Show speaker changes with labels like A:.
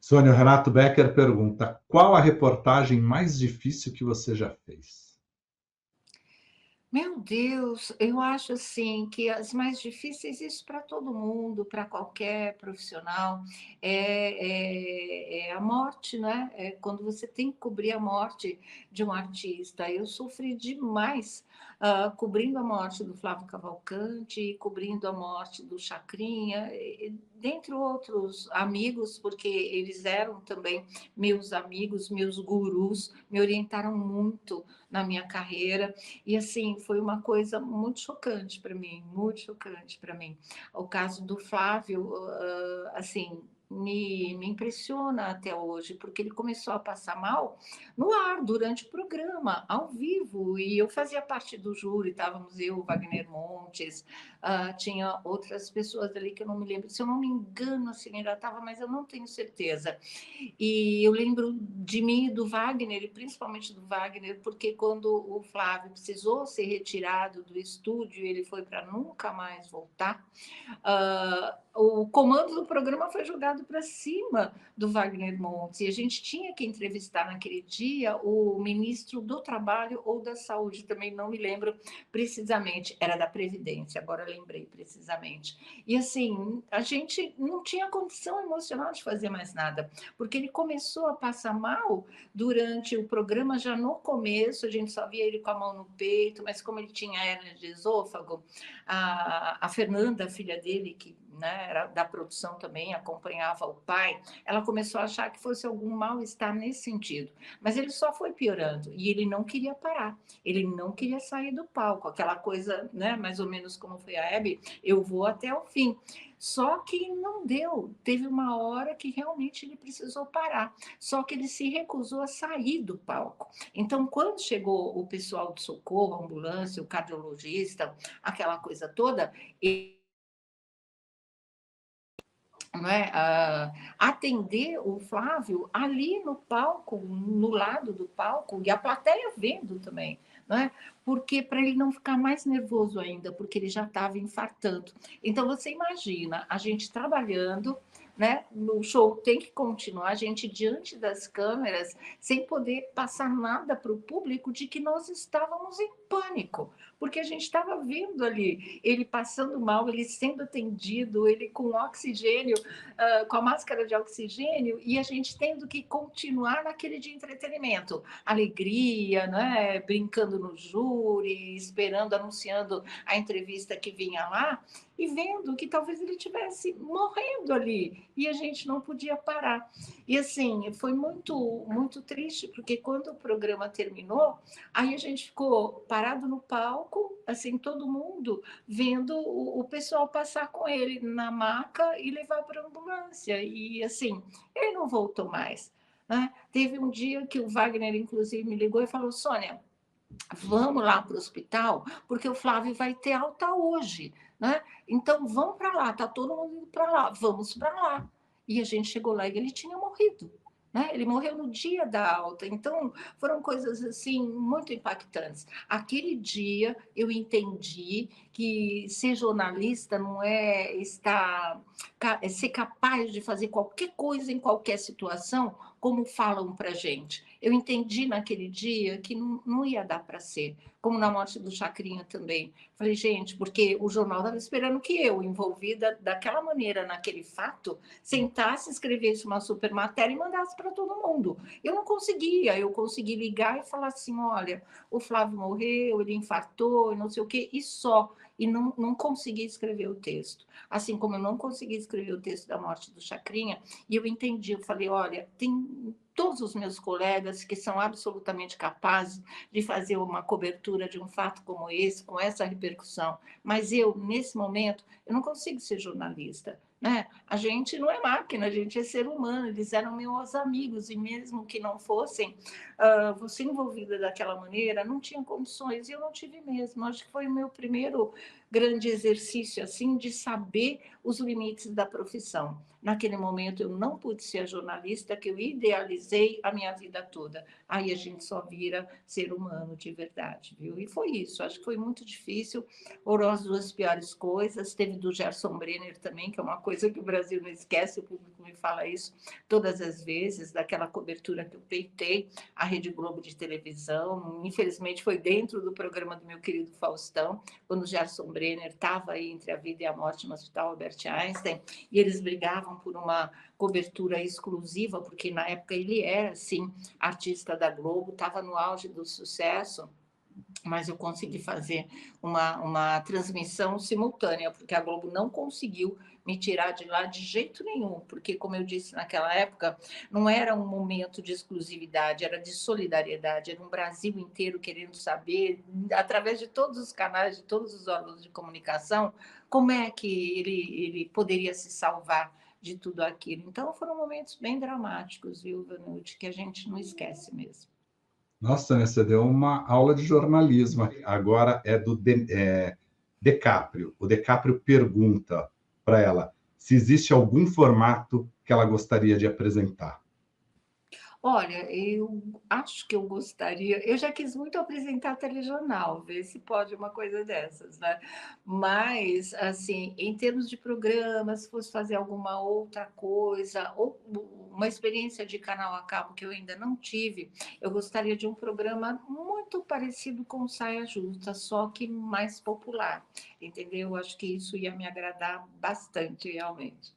A: Sônia, o Renato Becker pergunta: qual a reportagem mais difícil que você já fez?
B: Meu Deus, eu acho assim que as mais difíceis, isso para todo mundo, para qualquer profissional, é a morte, né? É quando você tem que cobrir a morte de um artista. Eu sofri demais cobrindo a morte do Flávio Cavalcante, cobrindo a morte do Chacrinha, dentre outros amigos, porque eles eram também meus amigos, meus gurus, me orientaram muito na minha carreira. E assim, foi uma coisa muito chocante para mim, muito chocante para mim. O caso do Flávio, assim, me impressiona até hoje, porque ele começou a passar mal no ar, durante o programa, ao vivo, e eu fazia parte do júri, estávamos eu, Wagner Montes, tinha outras pessoas ali que eu não me lembro, se eu não me engano, assim, ainda estava, mas eu não tenho certeza. E eu lembro de mim e do Wagner, e principalmente do Wagner, porque quando o Flávio precisou ser retirado do estúdio, ele foi para nunca mais voltar, o comando do programa foi jogado para cima do Wagner Montes, e a gente tinha que entrevistar naquele dia o ministro do Trabalho ou da Saúde, também não me lembro precisamente, era da Previdência, agora lembrei precisamente. E assim, a gente não tinha condição emocional de fazer mais nada, porque ele começou a passar mal durante o programa, já no começo, a gente só via ele com a mão no peito, mas como ele tinha hérnia de esôfago, a Fernanda, a filha dele, que né, era da produção também, acompanhava o pai, ela começou a achar que fosse algum mal-estar nesse sentido. Mas ele só foi piorando e ele não queria parar, ele não queria sair do palco, aquela coisa, né, mais ou menos como foi a Hebe, eu vou até o fim. Só que não deu, teve uma hora que realmente ele precisou parar, só que ele se recusou a sair do palco. Então, quando chegou o pessoal de socorro, a ambulância, o cardiologista, aquela coisa toda, ele não é, atender o Flávio ali no palco, no lado do palco, e a plateia vendo também, não é? Porque para ele não ficar mais nervoso ainda, porque ele já estava infartando. Então você imagina a gente trabalhando, né? No show tem que continuar, a gente diante das câmeras, sem poder passar nada para o público de que nós estávamos em pânico, porque a gente estava vendo ali ele passando mal, ele sendo atendido, ele com oxigênio, com a máscara de oxigênio, e a gente tendo que continuar naquele de entretenimento, alegria, né? Brincando no júri, esperando, anunciando a entrevista que vinha lá, e vendo que talvez ele tivesse morrendo ali, e a gente não podia parar. E assim, foi muito, muito triste, porque quando o programa terminou, aí a gente ficou parado no palco, assim, todo mundo vendo o pessoal passar com ele na maca e levar para a ambulância. E assim, ele não voltou mais. Né? Teve um dia que o Wagner, inclusive, me ligou e falou: Sônia, vamos lá para o hospital, porque o Flávio vai ter alta hoje. Né? Então vamos para lá, está todo mundo indo para lá, vamos para lá. E a gente chegou lá e ele tinha morrido. Né? Ele morreu no dia da alta. Então, foram coisas assim muito impactantes. Aquele dia eu entendi que ser jornalista não é estar é ser capaz de fazer qualquer coisa em qualquer situação, como falam para gente. Eu entendi naquele dia que não ia dar para ser, como na morte do Chacrinha também. Falei, gente, porque o jornal estava esperando que eu, envolvida daquela maneira naquele fato, sentasse, escrevesse uma super matéria e mandasse para todo mundo. Eu não conseguia, eu consegui ligar e falar assim: olha, o Flávio morreu, ele infartou, não sei o quê, e só. E não consegui escrever o texto. Assim como eu não consegui escrever o texto da morte do Chacrinha, e eu entendi, eu falei: olha, tem todos os meus colegas que são absolutamente capazes de fazer uma cobertura de um fato como esse, com essa repercussão, mas eu, nesse momento, eu não consigo ser jornalista. Né? A gente não é máquina, a gente é ser humano, eles eram meus amigos, e mesmo que não fossem, você envolvida daquela maneira, não tinha condições, e eu não tive mesmo. Acho que foi o meu primeiro grande exercício assim de saber os limites da profissão. Naquele momento eu não pude ser a jornalista que eu idealizei a minha vida toda. Aí a gente só vira ser humano de verdade, viu? E foi isso, acho que foi muito difícil, foram as duas piores coisas. Teve do Gerson Brenner também, que é uma coisa que o Brasil não esquece, o público me fala isso todas as vezes, daquela cobertura que eu peitei a Rede Globo de televisão. Infelizmente foi dentro do programa do meu querido Faustão, quando o Gerson Brenner estava aí entre a vida e a morte no Hospital Albert Einstein, e eles brigavam por uma cobertura exclusiva, porque na época ele era, assim, artista da Globo, estava no auge do sucesso, mas eu consegui fazer uma transmissão simultânea, porque a Globo não conseguiu me tirar de lá de jeito nenhum, porque, como eu disse naquela época, não era um momento de exclusividade, era de solidariedade, era um Brasil inteiro querendo saber, através de todos os canais, de todos os órgãos de comunicação, como é que ele poderia se salvar de tudo aquilo. Então, foram momentos bem dramáticos, viu, Vanucci, que a gente não esquece mesmo.
A: Nossa, né, você deu uma aula de jornalismo. Agora é do DiCaprio. O DiCaprio pergunta para ela se existe algum formato que ela gostaria de apresentar.
B: Olha, eu acho que eu gostaria, eu já quis muito apresentar telejornal, ver se pode uma coisa dessas, né. Mas, assim, em termos de programa, se fosse fazer alguma outra coisa, ou uma experiência de canal a cabo que eu ainda não tive, eu gostaria de um programa muito parecido com Saia Justa, só que mais popular, entendeu. Acho que isso ia me agradar bastante, realmente.